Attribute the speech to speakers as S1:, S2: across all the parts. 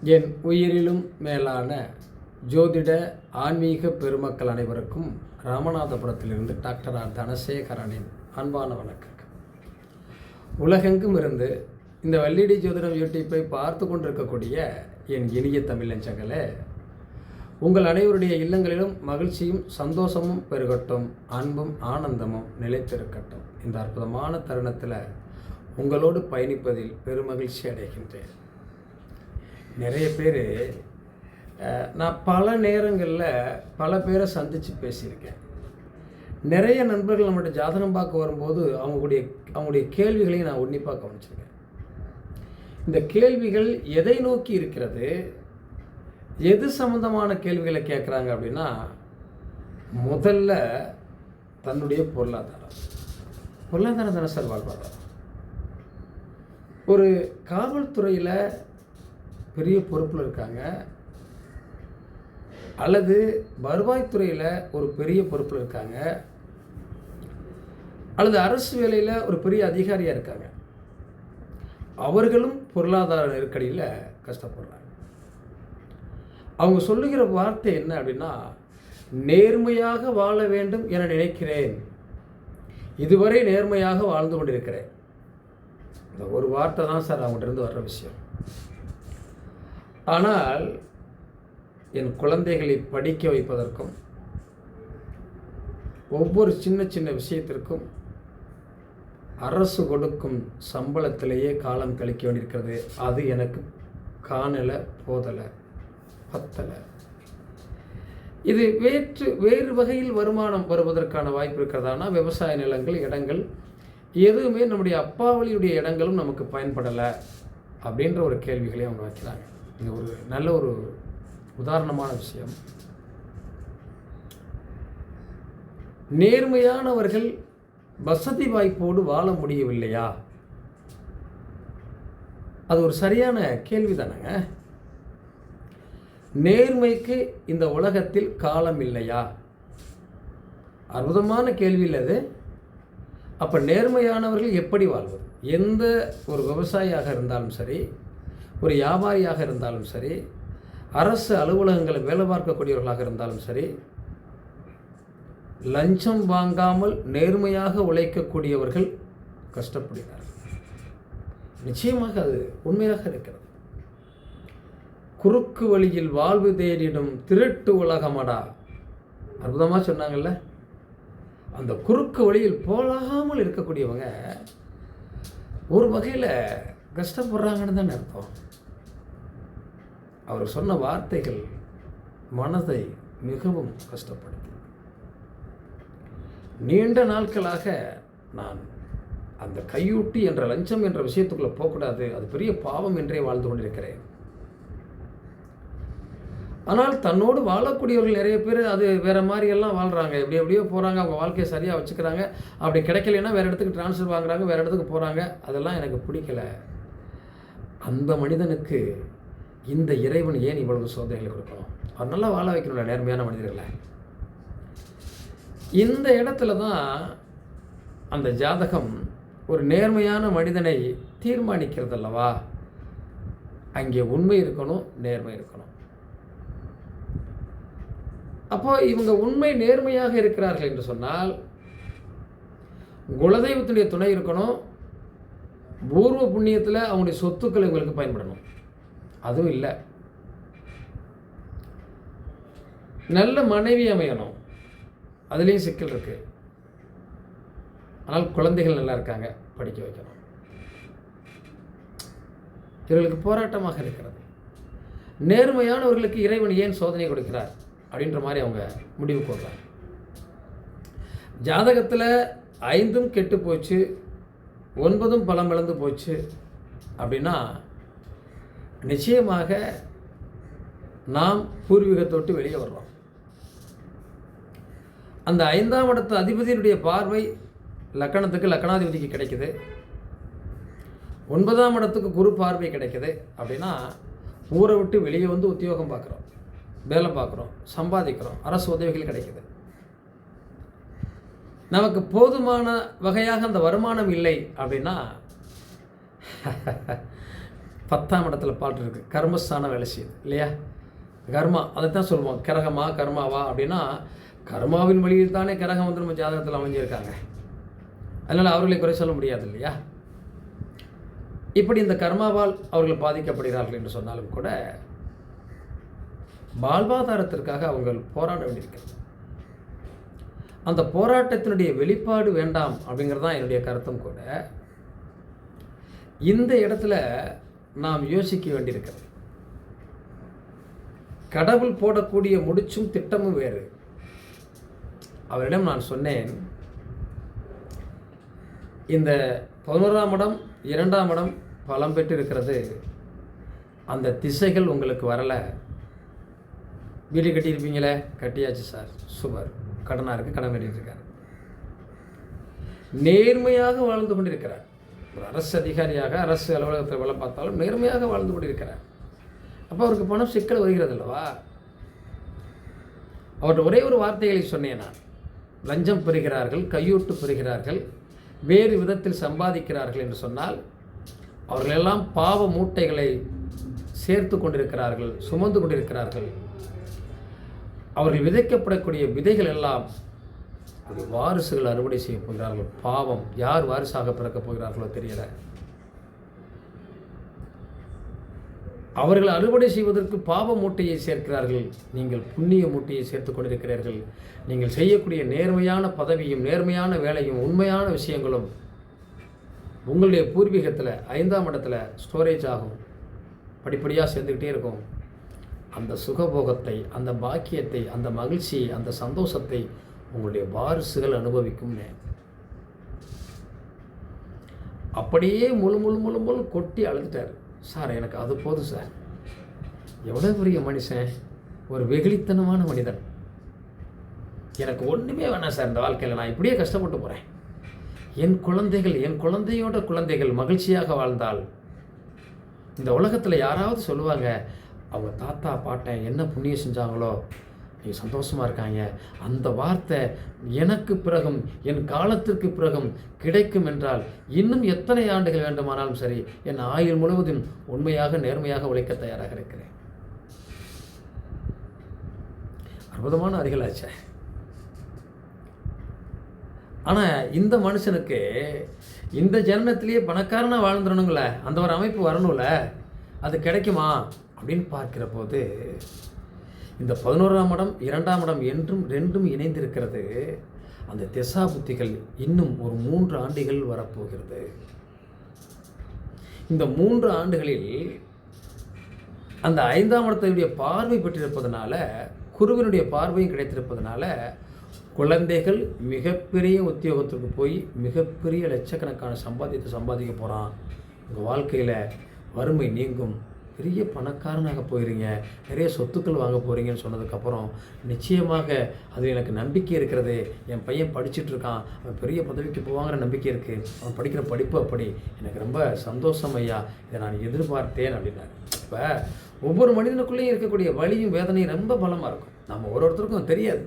S1: என் உயிரிலும் மேலான ஜோதிட ஆன்மீக பெருமக்கள் அனைவருக்கும் ராமநாதபுரத்திலிருந்து டாக்டர் ஆர் தனசேகரனின் அன்பான வணக்கங்கள். உலகெங்கும் இருந்து இந்த வள்ளிடி ஜோதிடம் யூடியூப்பை பார்த்து கொண்டிருக்கக்கூடிய என் இனிய தமிழ் நெஞ்சங்களே, உங்கள் அனைவருடைய இல்லங்களிலும் மகிழ்ச்சியும் சந்தோஷமும் பெருகட்டும், அன்பும் ஆனந்தமும் நிலைத்திருக்கட்டும். இந்த அற்புதமான தருணத்தில் உங்களோடு பயணிப்பதில் பெருமகிழ்ச்சி அடைகின்றேன். நிறைய பேர் நான் பல நேரங்களில் பல பேரை சந்தித்து பேசியிருக்கேன். நிறைய நண்பர்கள் நம்மளுடைய ஜாதகம் பார்க்க வரும்போது அவங்களுடைய கேள்விகளையும் நான் உன்னிப்பாக கவனிச்சிருக்கேன். இந்த கேள்விகள் எதை நோக்கி இருக்கிறது, எது சம்பந்தமான கேள்விகளை கேட்குறாங்க அப்படின்னா, முதல்ல தன்னுடைய பொருளாதாரம் தானே சார் வாழ்வாதாரம். ஒரு காவல்துறையில் பெரிய பொறுப்பில் இருக்காங்க, அல்லது வருவாய்த்துறையில் ஒரு பெரிய பொறுப்பில் இருக்காங்க, அல்லது அரசு வேலையில் ஒரு பெரிய அதிகாரியாக இருக்காங்க. அவர்களும் பொருளாதார நெருக்கடியில் கஷ்டப்படுறாங்க. அவங்க சொல்லுகிற வார்த்தை என்ன அப்படின்னா, நேர்மையாக வாழ வேண்டும் என நினைக்கிறேன், இதுவரை நேர்மையாக வாழ்ந்து கொண்டிருக்கிறேன். இந்த ஒரு வார்த்தை தான் சார் அவங்ககிட்ட இருந்து வர்ற விஷயம். ஆனால் என் குழந்தைகளை படிக்க வைப்பதற்கும் ஒவ்வொரு சின்ன சின்ன விஷயத்திற்கும் அரசு கொடுக்கும் சம்பளத்திலேயே காலம் கழிக்க வேண்டியிருக்கிறது. அது எனக்கு காணலை, போதலை, பத்தலை. இது வேறு வகையில் வருமானம் வருவதற்கான வாய்ப்பு இருக்கிறதானா, விவசாய நிலங்கள், இடங்கள், எதுவுமே நம்முடைய அப்பாவளியுடைய இடங்களும் நமக்கு பயன்படலை அப்படின்ற ஒரு கேள்விகளையும் அவங்க வைக்கிறாங்க. இது ஒரு நல்ல ஒரு உதாரணமான விஷயம். நேர்மையானவர்கள் வசதி வாய்ப்போடு வாழ முடியவில்லையா? அது ஒரு சரியான கேள்வி தானேங்க. நேர்மைக்கு இந்த உலகத்தில் காலம் இல்லையா? அற்புதமான கேள்வி இல்லை அது. அப்போ நேர்மையானவர்கள் எப்படி வாழ்வது? எந்த ஒரு விவசாயியாக இருந்தாலும் சரி, ஒரு வியாபாரியாக இருந்தாலும் சரி, அரசு அலுவலகங்களை வேலை பார்க்கக்கூடியவர்களாக இருந்தாலும் சரி, லஞ்சம் வாங்காமல் நேர்மையாக உழைக்கக்கூடியவர்கள் கஷ்டப்படுகிறார்கள். நிச்சயமாக அது உண்மையாக இருக்கிறது. குறுக்கு வழியில் வாழ்வு தேடிடும் திருட்டு உலகமடா, அற்புதமாக சொன்னாங்கல்ல. அந்த குறுக்கு வழியில் போகாமல் இருக்கக்கூடியவங்க ஒரு வகையில் கஷ்டப்படுறாங்கன்னு தானே அர்த்தம். அவர் சொன்ன வார்த்தைகள் மனதை மிகவும் கஷ்டப்படுத்தி, நீண்ட நாட்களாக நான் அந்த கையூட்டி என்ற லஞ்சம் என்ற விஷயத்துக்குள்ளே போகக்கூடாது, அது பெரிய பாவம் என்றே வாழ்ந்து கொண்டிருக்கிறேன். ஆனால் தன்னோடு வாழக்கூடியவர்கள் நிறைய பேர் அது வேறு மாதிரியெல்லாம் வாழ்கிறாங்க, எப்படியோ போகிறாங்க, அவங்க வாழ்க்கையை சரியாக வச்சுக்கிறாங்க. அப்படி கிடைக்கலைன்னா வேறு இடத்துக்கு ட்ரான்ஸ்ஃபர் வாங்குறாங்க, வேறு இடத்துக்கு போகிறாங்க. அதெல்லாம் எனக்கு பிடிக்கல. அந்த மனிதனுக்கு இந்த இறைவன் ஏன் இவ்வளவு சோதனைகளை கொடுக்கணும்? அவர் நல்லா வாழ வைக்கணும்ல நேர்மையான மனிதர்களை. இந்த இடத்துல தான் அந்த ஜாதகம் ஒரு நேர்மையான மனிதனை தீர்மானிக்கிறது அல்லவா. அங்கே உண்மை இருக்கணும், நேர்மை இருக்கணும். அப்போ இவங்க உண்மை நேர்மையாக இருக்கிறார்கள் என்று சொன்னால் குலதெய்வத்துடைய துணை இருக்கணும், பூர்வ புண்ணியத்தில் அவங்களுடைய சொத்துக்கள் இவங்களுக்கு பயன்படணும். அதுவும் இல்லை. நல்ல மனைவி அமையணும், அதுலேயும் சிக்கல் இருக்கு. ஆனால் குழந்தைகள் நல்லா இருக்காங்க, படிக்க வைக்கணும். இவர்களுக்கு போராட்டமாக இருக்கிறது. நேர்மையானவர்களுக்கு இறைவன் ஏன் சோதனை கொடுக்கிறார் அப்படின்ற மாதிரி அவங்க முடிவுக்கு வருவாங்க. ஜாதகத்தில் 5 கெட்டு போச்சு, 9 பலம் இழந்து போச்சு அப்படின்னா நிச்சயமாக நாம் பூர்வீகத்தொட்டு வெளியே வர்றோம். அந்த 5ஆம் இடத்து அதிபதியினுடைய பார்வை லக்கணத்துக்கு, லக்கணாதிபதிக்கு கிடைக்குது. 9ஆம் இடத்துக்கு குரு பார்வை கிடைக்குது அப்படின்னா ஊரை விட்டு வெளியே வந்து உத்தியோகம் பார்க்குறோம், வேலை பார்க்குறோம், சம்பாதிக்கிறோம், அரசு உதவிகள் கிடைக்குது. நமக்கு போதுமான வகையாக அந்த வருமானம் இல்லை அப்படின்னா 10ஆம் இடத்துல பாட்டு இருக்குது. கர்மஸ்தானம் வேலை செய்யுது இல்லையா? கர்மா அதை தான் சொல்லுவோம். கிரகமா கர்மாவா அப்படின்னா, கர்மாவின் வழியில் தானே கிரகம் வந்து நம்ம ஜாதகத்தில் அமைஞ்சிருக்காங்க. அதனால் அவர்களை குறை சொல்ல முடியாது இல்லையா? இப்படி இந்த கர்மாவால் அவர்கள் பாதிக்கப்படுகிறார்கள் என்று சொன்னாலும் கூட வாழ்வாதாரத்திற்காக அவங்க போராட வேண்டியிருக்கிறது. அந்த போராட்டத்தினுடைய வெளிப்பாடு வேண்டாம் அப்படிங்கிறது தான் என்னுடைய கருத்தும் கூட. இந்த இடத்துல நாம் யோசிக்க வேண்டியிருக்கிறது. கடவுள் போடக்கூடிய முடிச்சும் திட்டமும் வேறு. அவரிடம் நான் சொன்னேன், இந்த 11ஆம் இடம் 2ஆம் இடம் பலம் பெற்று இருக்கிறது. அந்த திசைகள் உங்களுக்கு வரலை. வீடு கட்டியிருப்பீங்களே, கட்டியாச்சு சார், சூப்பர். கடனாக இருக்குது, கடன் கட்டிட்டு இருக்காரு. நேர்மையாக வாழ்ந்து கொண்டிருக்கிறார். ஒரு அரசு அதிகாரியாக அரசு அலுவலகத்தில் வேலை பார்த்தாலும் நேர்மையாக வாழ்ந்து கொண்டிருக்கிறார். அப்போ அவருக்கு பணம் சிக்கல் வருகிறது அல்லவா? அவர்கிட்ட ஒரே ஒரு வார்த்தைகளை சொன்னேன் நான். லஞ்சம் பெறுகிறார்கள், கையூட்டு பெறுகிறார்கள், வேறு விதத்தில் சம்பாதிக்கிறார்கள் என்று சொன்னால் அவர்களெல்லாம் பாவ மூட்டைகளை சேர்த்து கொண்டிருக்கிறார்கள், சுமந்து கொண்டிருக்கிறார்கள். அவர்கள் விதைக்கப்படக்கூடிய விதைகள் எல்லாம் ஒரு வாரிசுகள் அறுவடை செய்ய போகிறார்கள். பாவம், யார் வாரிசாக பிறக்கப் போகிறார்களோ தெரியல. அவர்கள் அறுவடை செய்வதற்கு பாவ மூட்டையை சேர்க்கிறார்கள். நீங்கள் புண்ணிய மூட்டையை சேர்த்து கொண்டிருக்கிறீர்கள். நீங்கள் செய்யக்கூடிய நேர்மையான பதவியும் நேர்மையான வேலையும் உண்மையான விஷயங்களும் உங்களுடைய பூர்வீகத்தில் 5ஆம் இடத்துல ஸ்டோரேஜ் ஆகும். படிப்படியாக சேர்ந்துக்கிட்டே இருக்கும். அந்த சுகபோகத்தை, அந்த பாக்கியத்தை, அந்த மகிழ்ச்சியை, அந்த சந்தோஷத்தை உங்களுடைய வாரிசுகள் அனுபவிக்கும்னு. அப்படியே முழு கொட்டி அழுதுட்டார். சார், எனக்கு அது போதும் சார். எவ்வளோ பெரிய மனுஷன், ஒரு வெகுளித்தனமான மனிதன். எனக்கு ஒன்றுமே வேணாம் சார் இந்த வாழ்க்கையில். நான் இப்படியே கஷ்டப்பட்டு போகிறேன். என் குழந்தைகள், என் குழந்தையோட குழந்தைகள் மகிழ்ச்சியாக வாழ்ந்தால் இந்த உலகத்தில் யாராவது சொல்லுவாங்க, அவங்க தாத்தா பாட்டன் என்ன புண்ணியம் செஞ்சாங்களோ நீ சந்தோஷமாக இருக்காங்க. அந்த வார்த்தை எனக்கு பிறகும் என் காலத்திற்கு பிறகும் கிடைக்கும் என்றால் இன்னும் எத்தனை ஆண்டுகள் வேண்டுமானாலும் சரி, என் ஆயுள் முழுவதும் உண்மையாக நேர்மையாக உழைக்க தயாராக இருக்கிறேன். அற்புதமான அறிகளாச்சே. ஆனால் இந்த மனுஷனுக்கு இந்த ஜனனத்திலேயே பணக்காரனாக வாழ்ந்துடணுங்கள, அந்த ஒரு அமைப்பு வரணும்ல, அது கிடைக்குமா அப்படின்னு பார்க்கிற போது இந்த 11ஆம் இடம் 2ஆம் இடம் என்றும் ரெண்டும் இணைந்திருக்கிறது. அந்த திசா புத்திகள் இன்னும் ஒரு 3 ஆண்டுகள் வரப்போகிறது. இந்த 3 ஆண்டுகளில் அந்த 5ஆம் இடத்தினுடைய பார்வை பெற்றிருப்பதனால, குருவினுடைய பார்வையும் கிடைத்திருப்பதனால குழந்தைகள் மிகப்பெரிய உத்தியோகத்திற்கு போய் மிகப்பெரிய லட்சக்கணக்கான சம்பாதித்து சம்பாதிக்க போகிறான். உங்கள் வாழ்க்கையில் வறுமை நீங்கும், பெரிய பணக்காரனாக போயிடுங்க, நிறைய சொத்துக்கள் வாங்க போகிறீங்கன்னு சொன்னதுக்கப்புறம் நிச்சயமாக அது எனக்கு நம்பிக்கை இருக்கிறது. என் பையன் படிச்சுட்டு இருக்கான், அவன் பெரிய பதவிக்கு போவாங்கிற நம்பிக்கை இருக்குது. அவன் படிக்கிற படிப்பு அப்படி, எனக்கு ரொம்ப சந்தோஷம் ஐயா, இதை நான் எதிர்பார்த்தேன் அப்படின்னாரு. இப்போ ஒவ்வொரு மனிதனுக்குள்ளேயும் இருக்கக்கூடிய வலியும் வேதனையும் ரொம்ப பலமாக இருக்கும். நம்ம ஒருத்தருக்கும் தெரியாது.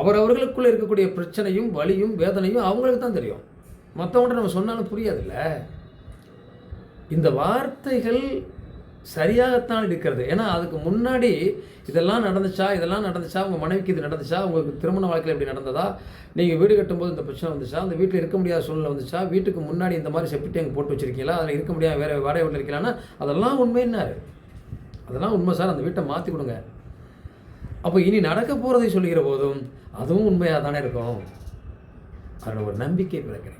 S1: அவரவர்களுக்குள்ளே இருக்கக்கூடிய பிரச்சனையும் வலியும் வேதனையும் அவங்களுக்கு தான் தெரியும். மற்றவங்கள்ட்ட நம்ம சொன்னாலும் புரியாதுல்ல. இந்த வார்த்தைகள் சரியாகத்தான் இருக்கிறது. ஏன்னா அதுக்கு முன்னாடி இதெல்லாம் நடந்துச்சா, உங்கள் மனைவிக்கு இது நடந்துச்சா, உங்களுக்கு திருமண வாழ்க்கையில் எப்படி நடந்ததா, நீங்கள் வீடு கட்டும்போது இந்த பிரச்சனை வந்துச்சா, அந்த வீட்டில் இருக்க முடியாத சூழ்நிலை வந்துச்சா, வீட்டுக்கு முன்னாடி இந்த மாதிரி செப்டி டேங்க் போட்டு வச்சுருக்கீங்களா, அதில் இருக்க முடியாது, வேறு வாடகை வீட்டில் இருக்கலாம்னா அதெல்லாம் உண்மைன்னாரு. அதெல்லாம் உண்மை சார், அந்த வீட்டை மாற்றி கொடுங்க. அப்போ இனி நடக்க போகிறதை சொல்லுகிற போதும் அதுவும் உண்மையாக தானே இருக்கும். அதில் ஒரு நம்பிக்கை பிறக்கிறேன்.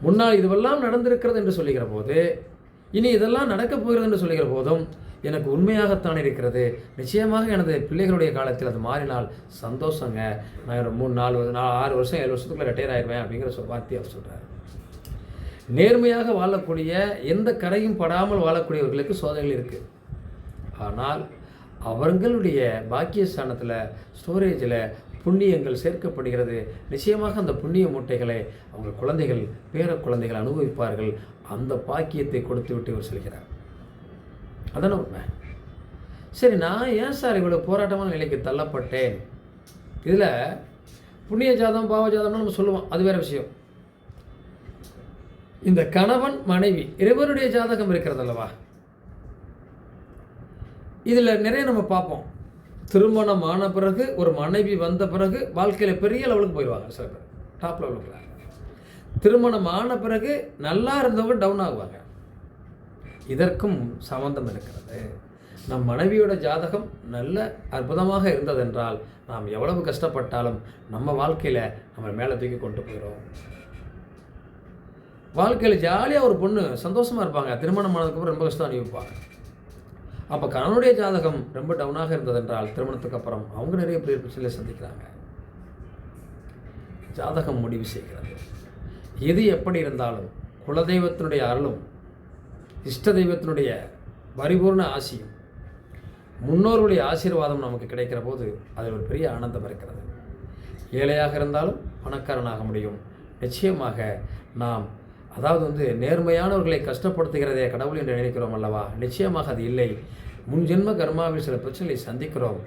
S1: முன்னால் இதுவெல்லாம் நடந்திருக்கிறது என்று சொல்லுகிற போது இனி இதெல்லாம் நடக்கப் போகிறது என்று சொல்லுகிற போதும் எனக்கு உண்மையாகத்தான் இருக்கிறது. நிச்சயமாக எனது பிள்ளைகளுடைய காலத்தில் அது மாறினால் சந்தோஷங்க. நான் ஒரு 3, 4, 6 வருஷம் 7 வருஷத்துக்குள்ள ரிட்டையர் ஆயிடுவேன் அப்படிங்கிற வார்த்தையை அவர் சொல்கிறார். நேர்மையாக வாழக்கூடிய, எந்த கரையும் படாமல் வாழக்கூடியவர்களுக்கு சோதனைகள் இருக்குது. ஆனால் அவர்களுடைய பாக்கியஸ்தானத்தில் ஸ்டோரேஜில் புண்ணியங்கள் சேர்க்கப்படுகிறது. நிச்சயமாக அந்த புண்ணிய மூட்டைகளை அவங்க குழந்தைகள், பேர குழந்தைகள் அனுபவிப்பார்கள். அந்த பாக்கியத்தை கொடுத்து விட்டு இவர் செல்கிறார். அதான உண்மை. சரி, நான் ஏன் சார் இவ்வளோ போராட்டமான நிலைக்கு தள்ளப்பட்டேன்? இதில் புண்ணிய ஜாதம் பாவ ஜாதம்னு நம்ம சொல்லுவோம், அது வேறு விஷயம். இந்த கணவன் மனைவி இருவருடைய ஜாதகம் இருக்கிறது அல்லவா, இதில் நிறைய நம்ம பார்ப்போம். திருமணம் ஆன பிறகு ஒரு மனைவி வந்த பிறகு வாழ்க்கையில் பெரிய லெவலுக்கு போயிடுவாங்க. சில பேர் டாப் லெவலுக்கு. திருமணம் ஆன பிறகு நல்லா இருந்தவங்க டவுன் ஆகுவாங்க. இதற்கும் சம்பந்தம் இருக்கிறது. நம் மனைவியோட ஜாதகம் நல்ல அற்புதமாக இருந்ததென்றால் நாம் எவ்வளவு கஷ்டப்பட்டாலும் நம்ம வாழ்க்கையில் நம்ம மேலே தூக்கி கொண்டு போயிடும். வாழ்க்கையில் ஜாலியாக ஒரு பொண்ணு சந்தோஷமாக இருப்பாங்க. திருமணம் ஆனதுக்கப்புறம் ரொம்ப கஷ்டம் அனுபவிப்பாங்க. அப்போ கணவனுடைய ஜாதகம் ரொம்ப டவுனாக இருந்ததென்றால் திருமணத்துக்கு அப்புறம் அவங்க நிறைய பெரிய பிரச்சனைகளை சந்திக்கிறாங்க. ஜாதகம் முடிவு செய்கிறது. எது எப்படி இருந்தாலும் குலதெய்வத்தினுடைய அருளும் இஷ்ட தெய்வத்தினுடைய பரிபூர்ண ஆசியும் முன்னோர்களுடைய ஆசீர்வாதம் நமக்கு கிடைக்கிற போது அதில் ஒரு பெரிய ஆனந்தம் இருக்கிறது. ஏழையாக இருந்தாலும் பணக்காரனாக முடியும். நிச்சயமாக நாம் நேர்மையானவர்களை கஷ்டப்படுத்துகிறதே கடவுள் என்று நினைக்கிறோம் அல்லவா, நிச்சயமாக அது இல்லை. முன்ஜென்ம கர்மாவில் சில பிரச்சனைகளை சந்திக்கிறோம்.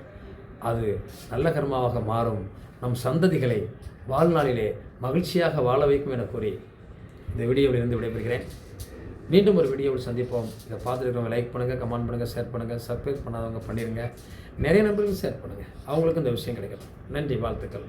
S1: அது நல்ல கர்மாவாக மாறும். நம் சந்ததிகளை வாழ்நாளிலே மகிழ்ச்சியாக வாழ வைக்கும் என கூறி இந்த வீடியோவில் இருந்து விடைபெறுகிறேன். மீண்டும் ஒரு வீடியோவில் சந்திப்போம். இதை பார்த்துருக்கவங்க லைக் பண்ணுங்கள், கமெண்ட் பண்ணுங்கள், ஷேர் பண்ணுங்கள். சப்ஸ்கிரைப் பண்ணாதவங்க பண்ணிடுங்க. நிறைய நண்பர்களுக்கு ஷேர் பண்ணுங்கள். அவங்களுக்கும் இந்த விஷயம் கிடைக்கணும். நன்றி, வாழ்த்துக்கள்.